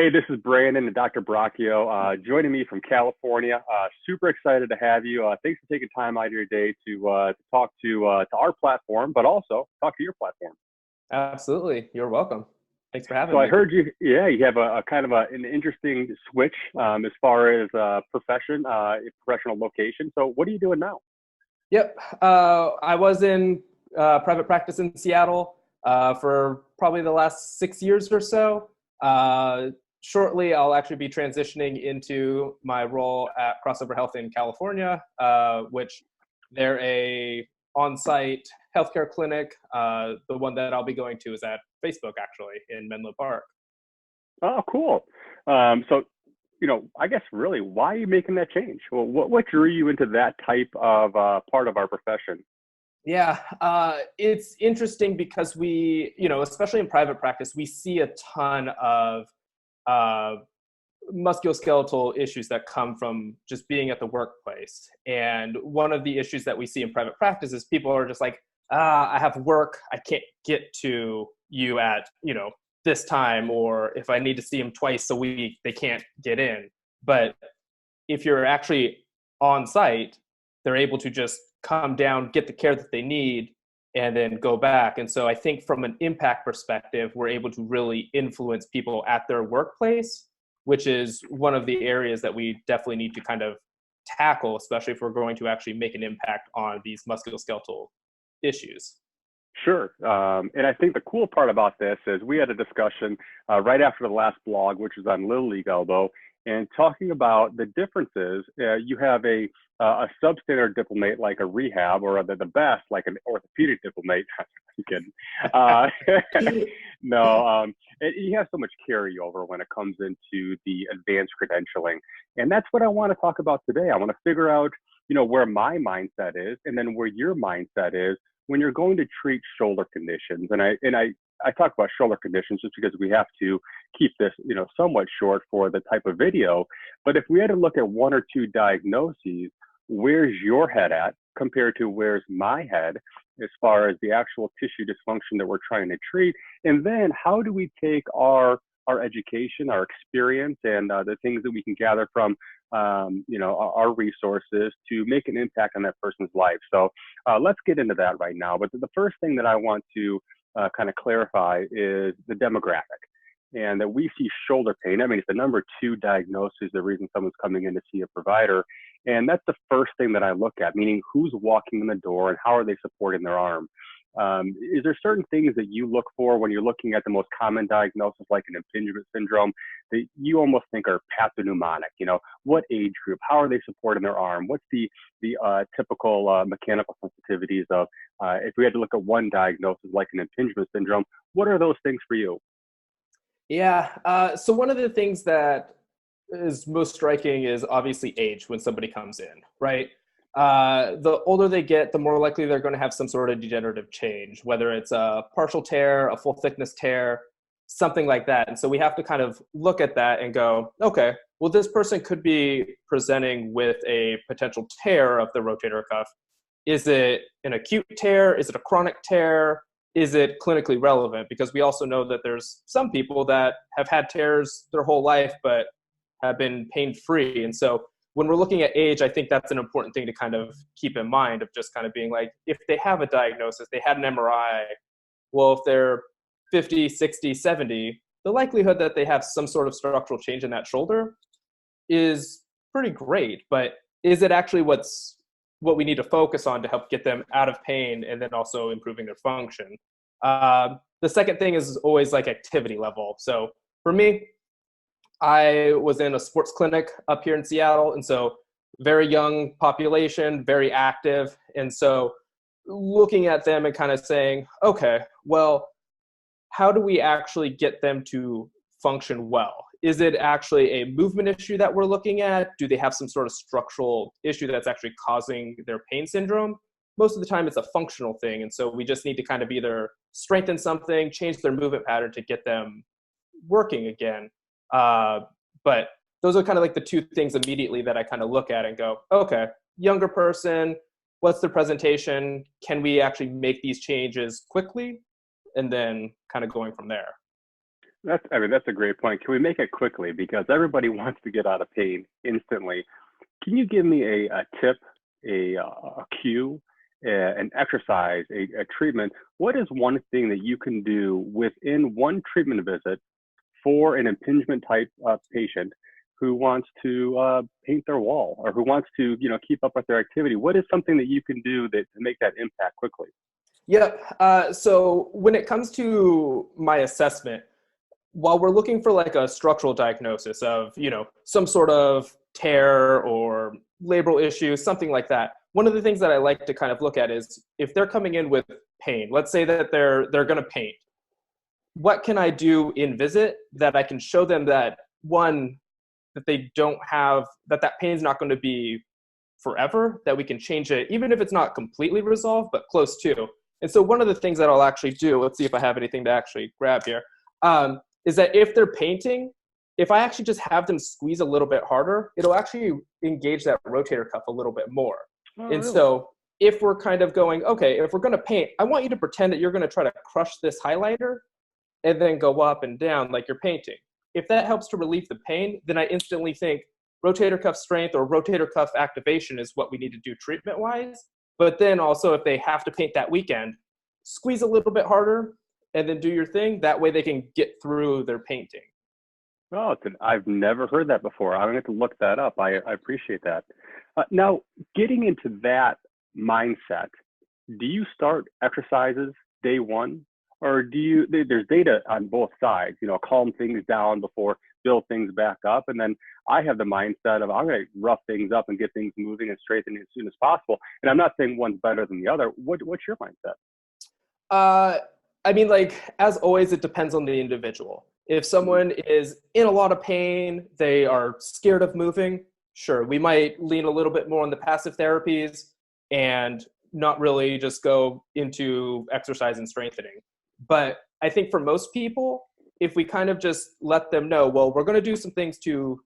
Hey, this is Brandon and Dr. Braccio joining me from California. Super excited to have you. Thanks for taking time out of your day to talk to our platform, but also talk to your platform. Absolutely. You're welcome. Thanks for having So I me. heard you have a kind of an interesting switch as far as professional location. So what are you doing now? Yep. I was in private practice in Seattle for probably the last 6 years or so. Shortly, I'll actually be transitioning into my role at Crossover Health in California, which they're a on-site healthcare clinic. The one that I'll be going to is at Facebook, actually, in Menlo Park. Oh, cool. I guess really, why are you making that change? Well, what drew you into that type of part of our profession? Yeah, it's interesting because we, especially in private practice, we see a ton of musculoskeletal issues that come from just being at the workplace. And one of the issues that we see in private practice is people are just like, I have work, I can't get to you at, this time, or if I need to see them twice a week, they can't get in. But if you're actually on site, they're able to just come down, get the care that they need, and then go back. And so I think from an impact perspective, we're able to really influence people at their workplace, which is one of the areas that we definitely need to kind of tackle, especially if we're going to actually make an impact on these musculoskeletal issues. Sure. And I think the cool part about this is we had a discussion right after the last blog, which was on Little League Elbow, and talking about the differences. You have a substandard diplomate like a rehab, or the best like an orthopedic diplomate. I'm kidding. No, you have so much carryover when it comes into the advanced credentialing, and that's what I want to talk about today. I want to figure out, where my mindset is, and then where your mindset is when you're going to treat shoulder conditions. And I talk about shoulder conditions just because we have to keep this, somewhat short for the type of video. But if we had to look at one or two diagnoses, where's your head at compared to where's my head as far as the actual tissue dysfunction that we're trying to treat? And then how do we take our education, our experience, and the things that we can gather from our resources to make an impact on that person's life. So let's get into that right now. But the first thing that I want to kind of clarify is the demographic, and that we see shoulder pain. I mean, it's the number 2 diagnosis, the reason someone's coming in to see a provider. And that's the first thing that I look at, meaning who's walking in the door and how are they supporting their arm. Is there certain things that you look for when you're looking at the most common diagnosis, like an impingement syndrome, that you almost think are pathognomonic? What age group? How are they supporting their arm? What's the typical mechanical sensitivities of, if we had to look at one diagnosis like an impingement syndrome, what are those things for you? Yeah. So one of the things that is most striking is obviously age when somebody comes in, right? The older they get, the more likely they're going to have some sort of degenerative change, whether it's a partial tear, a full thickness tear, something like that. And so we have to kind of look at that and go, okay, well, this person could be presenting with a potential tear of the rotator cuff. Is it an acute tear? Is it a chronic tear? Is it clinically relevant? Because we also know that there's some people that have had tears their whole life, but have been pain-free. And so when we're looking at age, I think that's an important thing to kind of keep in mind, of just kind of being like, if they have a diagnosis, they had an MRI, well, if they're 50, 60, 70, the likelihood that they have some sort of structural change in that shoulder is pretty great. But is it actually what we need to focus on to help get them out of pain and then also improving their function? The second thing is always like activity level. So for me, I was in a sports clinic up here in Seattle, and so very young population, very active. And so looking at them and kind of saying, okay, well, how do we actually get them to function well? Is it actually a movement issue that we're looking at? Do they have some sort of structural issue that's actually causing their pain syndrome? Most of the time it's a functional thing. And so we just need to kind of either strengthen something, change their movement pattern to get them working again. But those are kind of like the two things immediately that I kind of look at and go, okay, younger person, what's the presentation? Can we actually make these changes quickly? And then kind of going from there. That's a great point. Can we make it quickly? Because everybody wants to get out of pain instantly. Can you give me a tip, a cue, an exercise, a treatment? What is one thing that you can do within one treatment visit for an impingement type patient who wants to paint their wall or who wants to, keep up with their activity? What is something that you can do to make that impact quickly? Yep. So when it comes to my assessment, while we're looking for like a structural diagnosis of, some sort of tear or labral issue, something like that, one of the things that I like to kind of look at is if they're coming in with pain, let's say that they're going to paint, what can I do in visit that I can show them that, one, that they don't have, that pain is not going to be forever, that we can change it, even if it's not completely resolved, but close to. And so one of the things that I'll actually do, let's see if I have anything to actually grab here, is that if they're painting, if I actually just have them squeeze a little bit harder, it'll actually engage that rotator cuff a little bit more. Oh, And really? so if we're kind of going, okay, if we're going to paint, I want you to pretend that you're going to try to crush this highlighter and then go up and down like you're painting. If that helps to relieve the pain, then I instantly think rotator cuff strength or rotator cuff activation is what we need to do treatment-wise. But then also if they have to paint that weekend, squeeze a little bit harder and then do your thing. That way they can get through their painting. Oh, I've never heard that before. I'm going to have to look that up. I appreciate that. Now, getting into that mindset, do you start exercises day one? Or there's data on both sides, calm things down before build things back up. And then I have the mindset of I'm going to rough things up and get things moving and straighten as soon as possible. And I'm not saying one's better than the other. What's your mindset? As always, it depends on the individual. If someone is in a lot of pain, they are scared of moving, sure, we might lean a little bit more on the passive therapies and not really just go into exercise and strengthening. But I think for most people, if we kind of just let them know, well, we're going to do some things to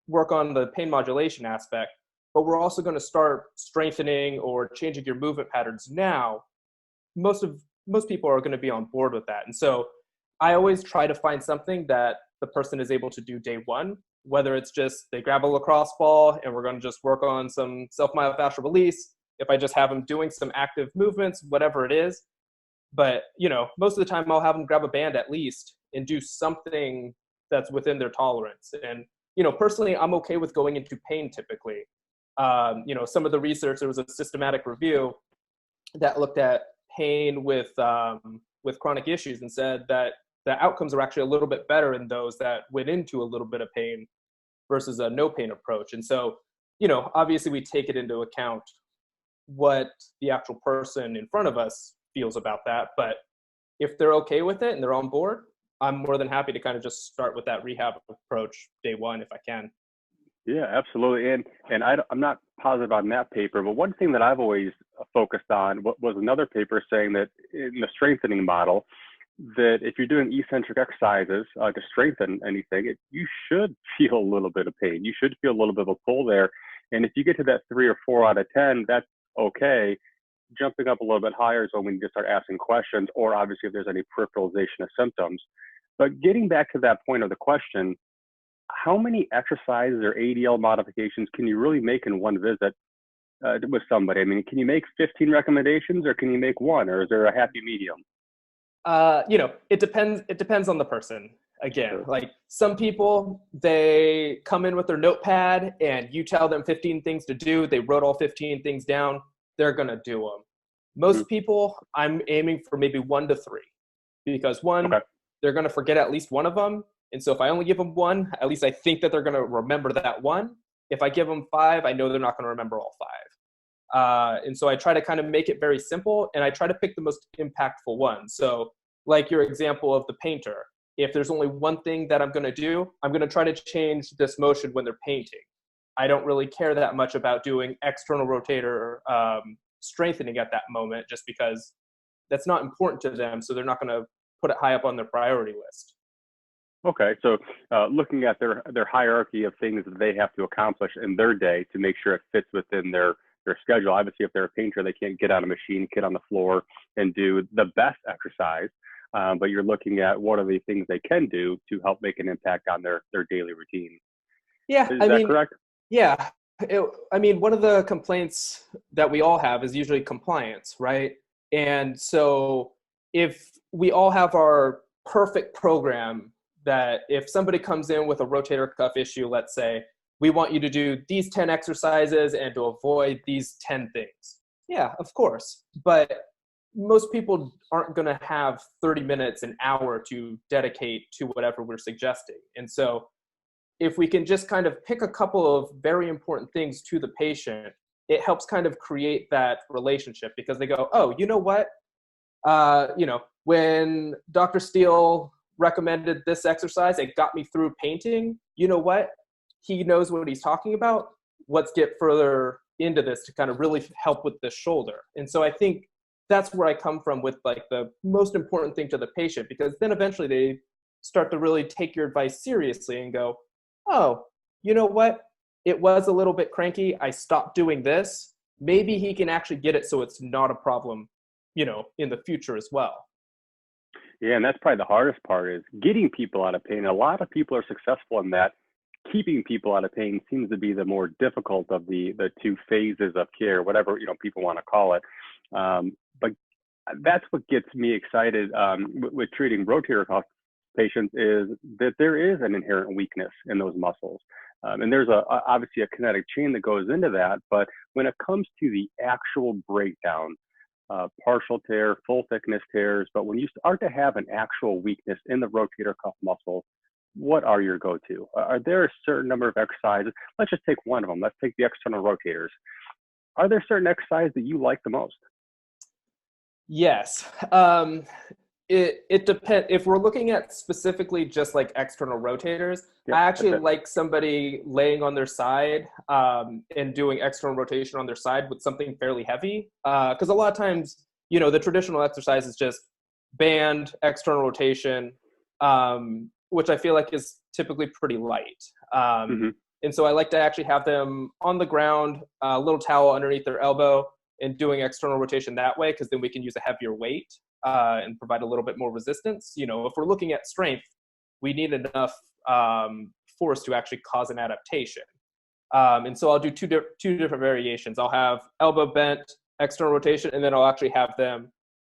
work on the pain modulation aspect, but we're also going to start strengthening or changing your movement patterns now, most people are going to be on board with that. And so I always try to find something that the person is able to do day one, whether it's just they grab a lacrosse ball and we're going to just work on some self-myofascial release. If I just have them doing some active movements, whatever it is. But, most of the time I'll have them grab a band at least and do something that's within their tolerance. And, personally, I'm okay with going into pain typically. Some of the research, there was a systematic review that looked at pain with chronic issues and said that the outcomes are actually a little bit better in those that went into a little bit of pain versus a no pain approach. And so, obviously we take it into account what the actual person in front of us feels about that. But if they're okay with it and they're on board, I'm more than happy to kind of just start with that rehab approach day one if I can. Yeah, absolutely. And I'm not positive on that paper, but one thing that I've always focused on was another paper saying that in the strengthening model, that if you're doing eccentric exercises to strengthen anything, you should feel a little bit of pain. You should feel a little bit of a pull there. And if you get to that 3 or 4 out of 10, that's okay. Jumping up a little bit higher is when we need to start asking questions, or obviously if there's any peripheralization of symptoms. But getting back to that point of the question, how many exercises or ADL modifications can you really make in one visit with somebody? I mean, can you make 15 recommendations or can you make one, or is there a happy medium? It depends. It depends on the person. Again, Sure. like some people, they come in with their notepad and you tell them 15 things to do. They wrote all 15 things down. They're going to do them. Most people, I'm aiming for maybe 1 to 3 because Okay. they're going to forget at least one of them. And so if I only give them 1, at least I think that they're going to remember that 1. If I give them 5, I know they're not going to remember all 5. And so I try to kind of make it very simple, and I try to pick the most impactful ones. So like your example of the painter, if there's only one thing that I'm going to do, I'm going to try to change this motion when they're painting. I don't really care that much about doing external rotator strengthening at that moment, just because that's not important to them. So they're not going to put it high up on their priority list. Okay, so looking at their hierarchy of things that they have to accomplish in their day to make sure it fits within their schedule. Obviously, if they're a painter, they can't get on a machine, get on the floor, and do the best exercise. but you're looking at what are the things they can do to help make an impact on their daily routine. Yeah, Is that correct? yeah. One of the complaints that we all have is usually compliance, right? And so if we all have our perfect program that if somebody comes in with a rotator cuff issue, let's say, we want you to do these 10 exercises and to avoid these 10 things. Yeah, of course. But most people aren't going to have 30 minutes, an hour to dedicate to whatever we're suggesting. And so if we can just kind of pick a couple of very important things to the patient, it helps kind of create that relationship because they go, oh, you know what? When Dr. Steele recommended this exercise, it got me through painting. You know what? He knows what he's talking about. Let's get further into this to kind of really help with the shoulder. And so I think that's where I come from with like the most important thing to the patient, because then eventually they start to really take your advice seriously and go, oh, you know what? It was a little bit cranky. I stopped doing this. Maybe he can actually get it so it's not a problem, in the future as well. Yeah, and that's probably the hardest part is getting people out of pain. A lot of people are successful in that. Keeping people out of pain seems to be the more difficult of the two phases of care, whatever people want to call it. But that's what gets me excited with treating rotator cuff patients is that there is an inherent weakness in those muscles. And there's obviously a kinetic chain that goes into that. But when it comes to the actual breakdown, partial tear, full thickness tears, but when you start to have an actual weakness in the rotator cuff muscle, what are your go-to? Are there a certain number of exercises? Let's just take one of them. Let's take the external rotators. Are there certain exercises that you like the most? Yes. It depends. If we're looking at specifically just like external rotators, Yep, I actually like somebody laying on their side and doing external rotation on their side with something fairly heavy. Because a lot of times, the traditional exercise is just band, external rotation, which I feel like is typically pretty light. And so I like to actually have them on the ground, a little towel underneath their elbow, and doing external rotation that way, because then we can use a heavier weight and provide a little bit more resistance. If we're looking at strength, we need enough force to actually cause an adaptation. And so I'll do two different variations. I'll have elbow bent, external rotation, and then I'll actually have them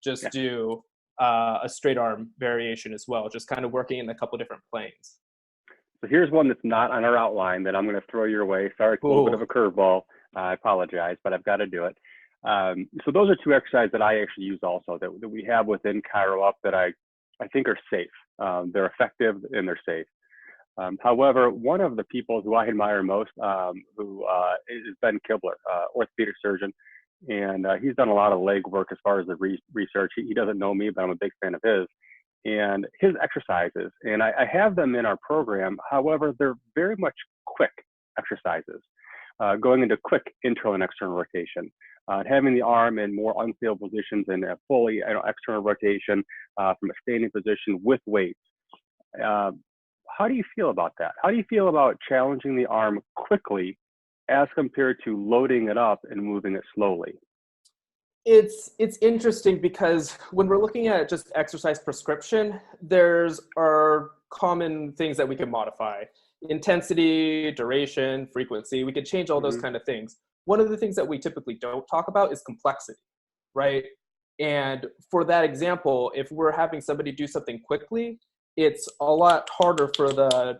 just do a straight arm variation as well, just kind of working in a couple different planes. So here's one that's not on our outline that I'm going to throw your way. Sorry, it's a little bit of a curveball. I apologize, but I've got to do it. So those are two exercises that I actually use also that we have within ChiroUp that I think are safe. They're effective and they're safe. However, one of the people who I admire most who is Ben Kibler, orthopedic surgeon, and he's done a lot of leg work as far as the research. He doesn't know me, but I'm a big fan of his. And his exercises, and I have them in our program. However, they're very much quick exercises, going into quick internal and external rotation, having the arm in more unstable positions and fully external rotation from a standing position with weights. How do you feel about that? How do you feel about challenging the arm quickly as compared to loading it up and moving it slowly? It's interesting because when we're looking at just exercise prescription, there's our common things that we can modify: intensity, duration, frequency. We could change all those kind of things. One of the things that we typically don't talk about is complexity, right? And for that example, if we're having somebody do something quickly, it's a lot harder for the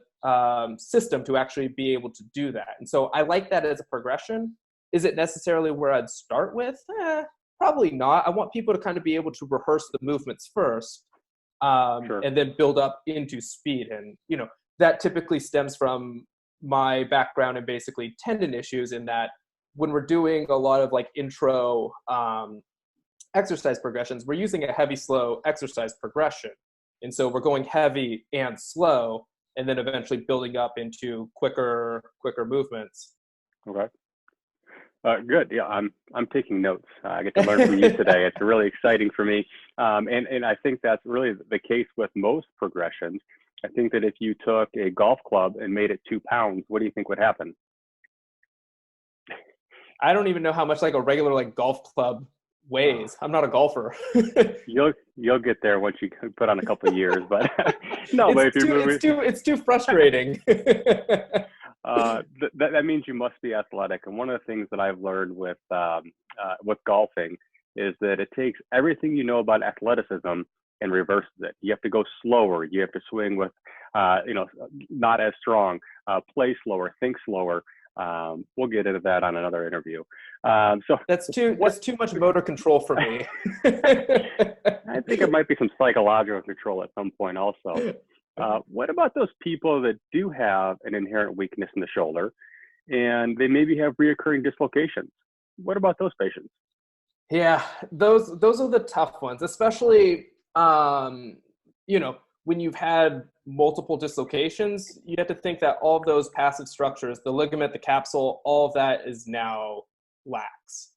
system to actually be able to do that. And so I like that as a progression. Is it necessarily where I'd start with? Probably not. I want people to kind of be able to rehearse the movements first and then build up into speed. And, that typically stems from my background in basically tendon issues, in that when we're doing a lot of like intro exercise progressions, we're using a heavy, slow exercise progression. And so we're going heavy and slow, and then eventually building up into quicker movements. Okay. Good. Yeah, I'm taking notes. I get to learn from you today. It's really exciting for me. And I think that's really the case with most progressions. I think that if you took a golf club and made it 2 pounds, what do you think would happen? I don't even know how much like a regular like golf club ways. I'm not a golfer. You'll get there once you put on a couple of years, but no, but if you're moving, it's too frustrating. that means you must be athletic. And one of the things that I've learned with golfing is that it takes everything you know about athleticism and reverses it. You have to go slower. You have to swing with, not as strong, play slower, think slower. We'll get into that on another interview. So that's too much motor control for me. I think it might be some psychological control at some point also. What about those people that do have an inherent weakness in the shoulder and they maybe have reoccurring dislocations? What about those patients? Yeah, those are the tough ones, especially, when you've had multiple dislocations. You have to think that all of those passive structures, the ligament, the capsule, all of that is now lax.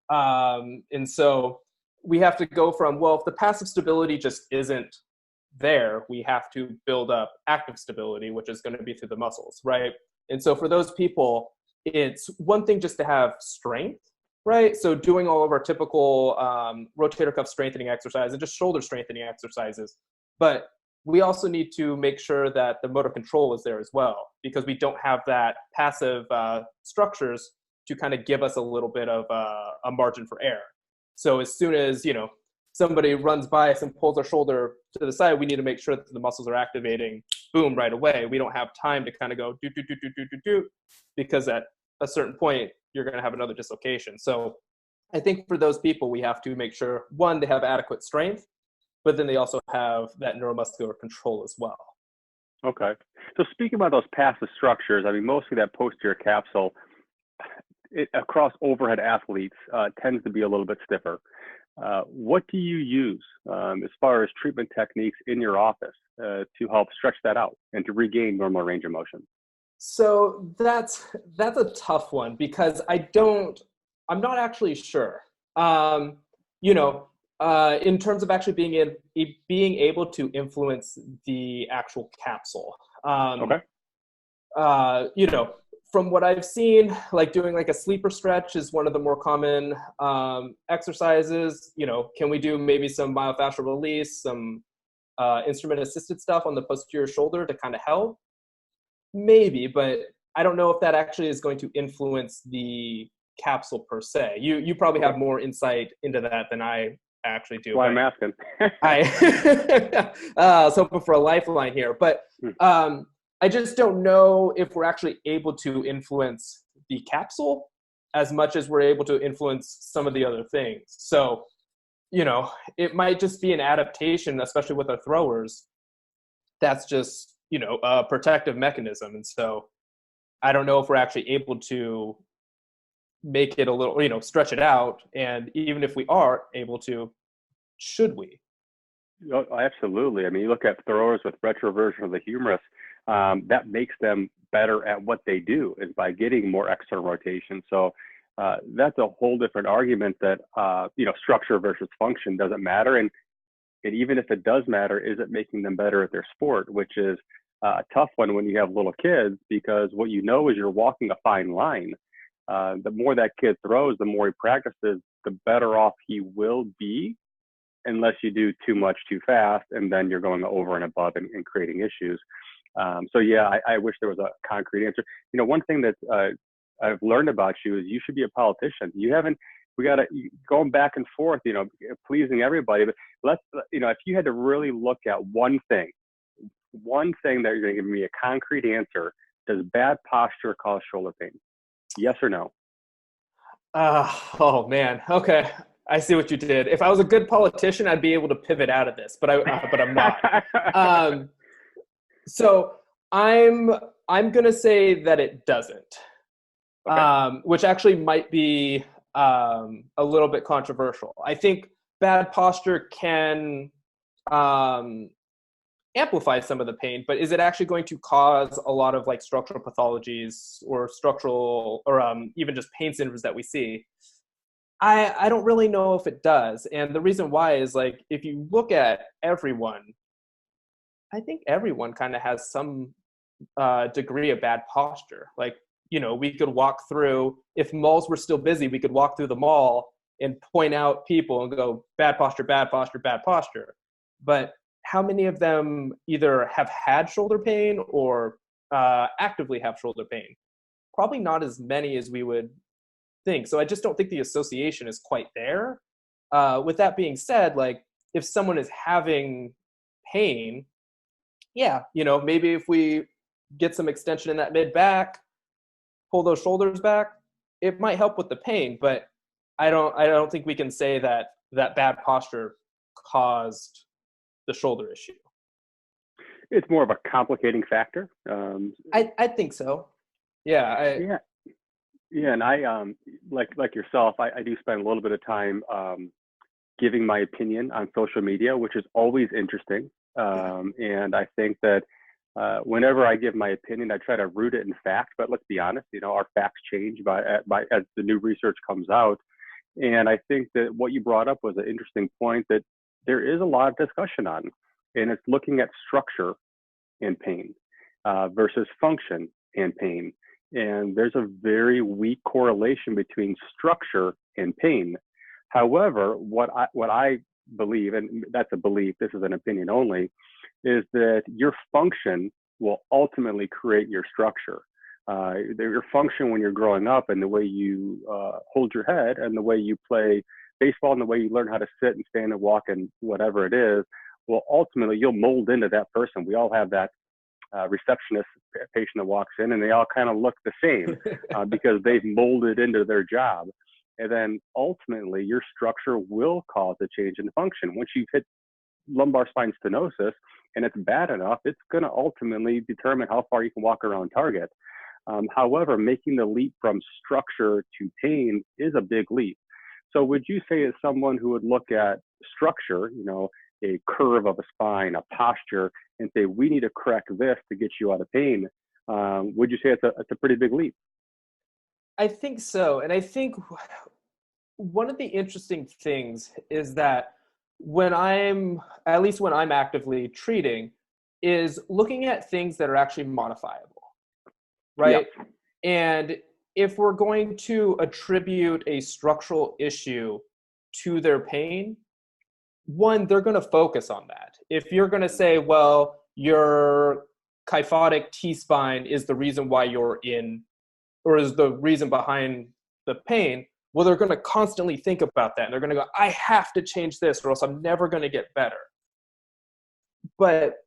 And so we have to go from, well, if the passive stability just isn't there, we have to build up active stability, which is going to be through the muscles, right? And so for those people, it's one thing just to have strength, right? So doing all of our typical rotator cuff strengthening exercises and just shoulder strengthening exercises. But we also need to make sure that the motor control is there as well, because we don't have that passive structures to kind of give us a little bit of a margin for error. So as soon as, somebody runs by us and pulls our shoulder to the side, we need to make sure that the muscles are activating, boom, right away. We don't have time to kind of go do, because at a certain point, you're going to have another dislocation. So I think for those people, we have to make sure, one, they have adequate strength, but then they also have that neuromuscular control as well. Okay. So speaking about those passive structures, I mean, mostly that posterior capsule, across overhead athletes, tends to be a little bit stiffer. What do you use as far as treatment techniques in your office to help stretch that out and to regain normal range of motion? So that's a tough one, because I'm not actually sure. In terms of actually being able to influence the actual capsule. Okay. From what I've seen, like doing like a sleeper stretch is one of the more common exercises. Can we do maybe some myofascial release, some instrument assisted stuff on the posterior shoulder to kind of help? Maybe, but I don't know if that actually is going to influence the capsule per se. You probably have more insight into that than I actually do. That's why I'm asking. I was hoping for a lifeline here, but I just don't know if we're actually able to influence the capsule as much as we're able to influence some of the other things. So, it might just be an adaptation, especially with our throwers. That's just, a protective mechanism. And so I don't know if we're actually able to make it a little, stretch it out. And even if we are able to, should we? Oh, absolutely. I mean, you look at throwers with retroversion of the humerus, that makes them better at what they do is by getting more external rotation. So that's a whole different argument that, structure versus function doesn't matter. And even if it does matter, is it making them better at their sport, which is a tough one when you have little kids, because what you know is you're walking a fine line. The more that kid throws, the more he practices, the better off he will be, unless you do too much too fast, and then you're going over and above and creating issues. So yeah, I wish there was a concrete answer. One thing that I've learned about you is you should be a politician. We got to going back and forth, pleasing everybody. But if you had to really look at one thing that you're going to give me a concrete answer, does bad posture cause shoulder pain? Yes or no? Oh man. Okay. I see what you did. If I was a good politician, I'd be able to pivot out of this, but I'm not. So I'm gonna say that it doesn't, okay. Which actually might be a little bit controversial. I think bad posture can amplify some of the pain, but is it actually going to cause a lot of like structural pathologies or structural or even just pain syndromes that we see? I don't really know if it does. And the reason why is, like, if you look at everyone, I think everyone kind of has some degree of bad posture. Like, we could walk through, if malls were still busy, we could walk through the mall and point out people and go, bad posture, bad posture, bad posture. But how many of them either have had shoulder pain or actively have shoulder pain? Probably not as many as we would think. So I just don't think the association is quite there. With that being said, like if someone is having pain, yeah, maybe if we get some extension in that mid back, pull those shoulders back, it might help with the pain. But I don't think we can say that bad posture caused the shoulder issue. It's more of a complicating factor. I think so. Yeah. Yeah, and I like yourself, I do spend a little bit of time giving my opinion on social media, which is always interesting. And I think that whenever I give my opinion, I try to root it in fact. But let's be honest, our facts change by as the new research comes out. And I think that what you brought up was an interesting point that there is a lot of discussion on, and it's looking at structure and pain versus function and pain. And there's a very weak correlation between structure and pain. However, what I believe, and that's a belief, this is an opinion only, is that your function will ultimately create your structure. Your function when you're growing up and the way you hold your head and the way you play baseball and the way you learn how to sit and stand and walk and whatever it is, well, ultimately you'll mold into that person. We all have that receptionist patient that walks in and they all kind of look the same because they've molded into their job. And then ultimately your structure will cause a change in function. Once you've hit lumbar spine stenosis and it's bad enough, it's going to ultimately determine how far you can walk around target. However, making the leap from structure to pain is a big leap. So would you say as someone who would look at structure, a curve of a spine, a posture, and say, we need to correct this to get you out of pain, would you say it's a pretty big leap? I think so. And I think one of the interesting things is that when I'm actively treating, is looking at things that are actually modifiable, right? Yeah. And if we're going to attribute a structural issue to their pain, one, they're going to focus on that. If you're going to say, well, your kyphotic T-spine is the reason why you're in, or is the reason behind the pain, well, they're going to constantly think about that. And they're going to go, I have to change this or else I'm never going to get better. But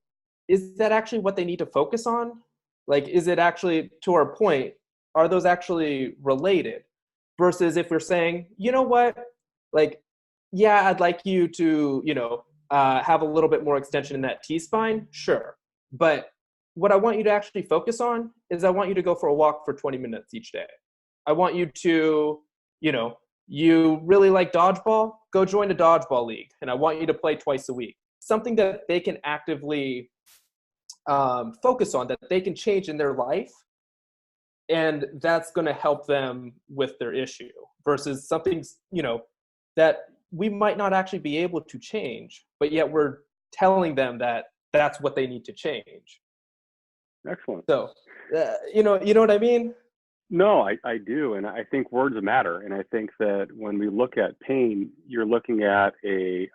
is that actually what they need to focus on? Like, is it actually, to our point, are those actually related? Versus if we're saying, you know what, like, yeah, I'd like you to, have a little bit more extension in that T-spine, sure. But what I want you to actually focus on is I want you to go for a walk for 20 minutes each day. I want you to, you really like dodgeball, go join a dodgeball league. And I want you to play twice a week. Something that they can actively focus on, that they can change in their life. And that's going to help them with their issue versus something, that we might not actually be able to change, but yet we're telling them that that's what they need to change. Excellent. So, you know what I mean? No, I do. And I think words matter. And I think that when we look at pain, you're looking at a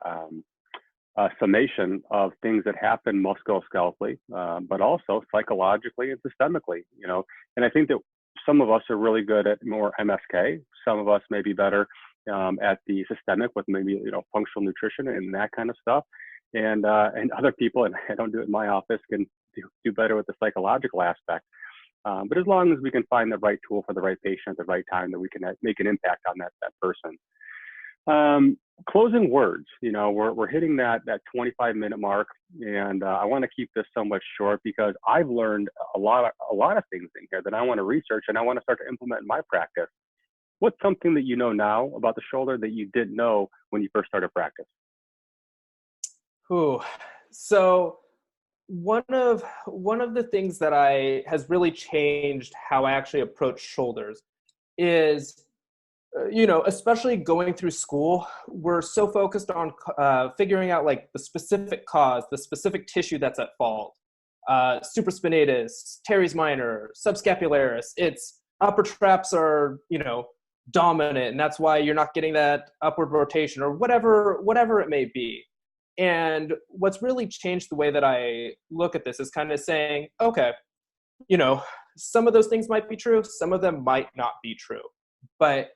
summation of things that happen musculoskeletally, but also psychologically and systemically, and I think that some of us are really good at more MSK. Some of us may be better at the systemic with maybe, functional nutrition and that kind of stuff. And other people, and I don't do it in my office, can do better with the psychological aspect. But as long as we can find the right tool for the right patient at the right time, that we can make an impact on that person. Closing words, we're hitting that 25-minute mark, and I want to keep this somewhat short because I've learned a lot of things in here that I want to research and I want to start to implement in my practice. What's something that you know now about the shoulder that you didn't know when you first started practice? So one of the things that has really changed how I actually approach shoulders is, especially going through school, we're so focused on figuring out like the specific cause, the specific tissue that's at fault. Supraspinatus, teres minor, subscapularis. It's upper traps are, dominant, and that's why you're not getting that upward rotation, or whatever it may be. And what's really changed the way that I look at this is kind of saying, okay, some of those things might be true, some of them might not be true, but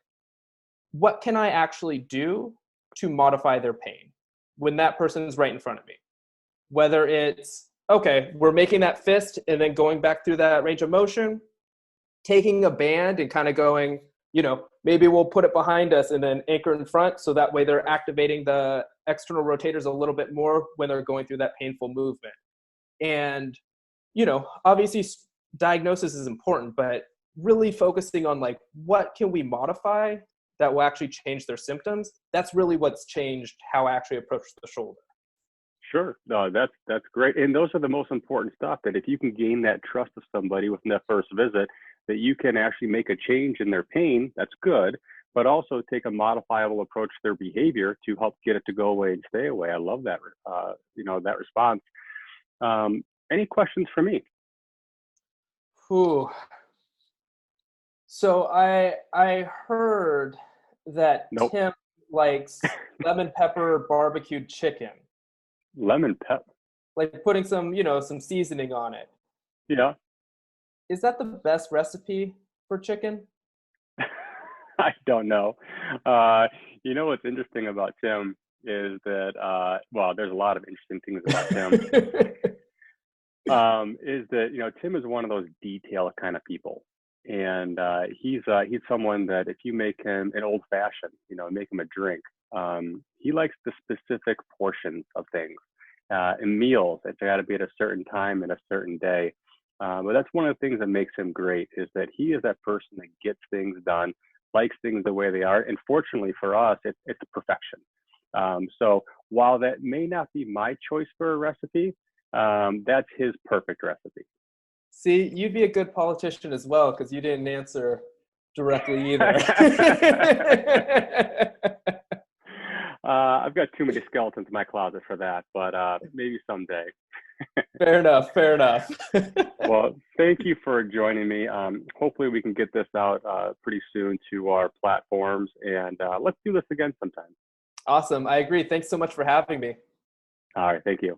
what can I actually do to modify their pain when that person is right in front of me? Whether it's, okay, we're making that fist and then going back through that range of motion, taking a band and kind of going, maybe we'll put it behind us and then anchor in front, so that way they're activating the external rotators a little bit more when they're going through that painful movement. And, obviously diagnosis is important, but really focusing on like, what can we modify that will actually change their symptoms? That's really what's changed how I actually approach the shoulder. Sure. No, that's great. And those are the most important stuff, that if you can gain that trust of somebody within that first visit, that you can actually make a change in their pain, that's good, but also take a modifiable approach to their behavior to help get it to go away and stay away. I love that, that response. Any questions for me? Ooh. So I heard that Nope. Tim likes lemon pepper barbecued chicken. Lemon pep. Like putting some seasoning on it. Yeah. Is that the best recipe for chicken? I don't know. What's interesting about Tim is that, there's a lot of interesting things about Tim. Is that, Tim is one of those detail kind of people. And he's someone that if you make him an old fashioned, make him a drink, he likes the specific portions of things. And meals, it's got to be at a certain time and a certain day. But that's one of the things that makes him great, is that he is that person that gets things done, likes things the way they are. And fortunately for us, it's perfection. So while that may not be my choice for a recipe, that's his perfect recipe. See, you'd be a good politician as well, because you didn't answer directly either. I've got too many skeletons in my closet for that, but maybe someday. Fair enough. Well, thank you for joining me. Hopefully we can get this out pretty soon to our platforms, and let's do this again sometime. Awesome. I agree. Thanks so much for having me. All right. Thank you.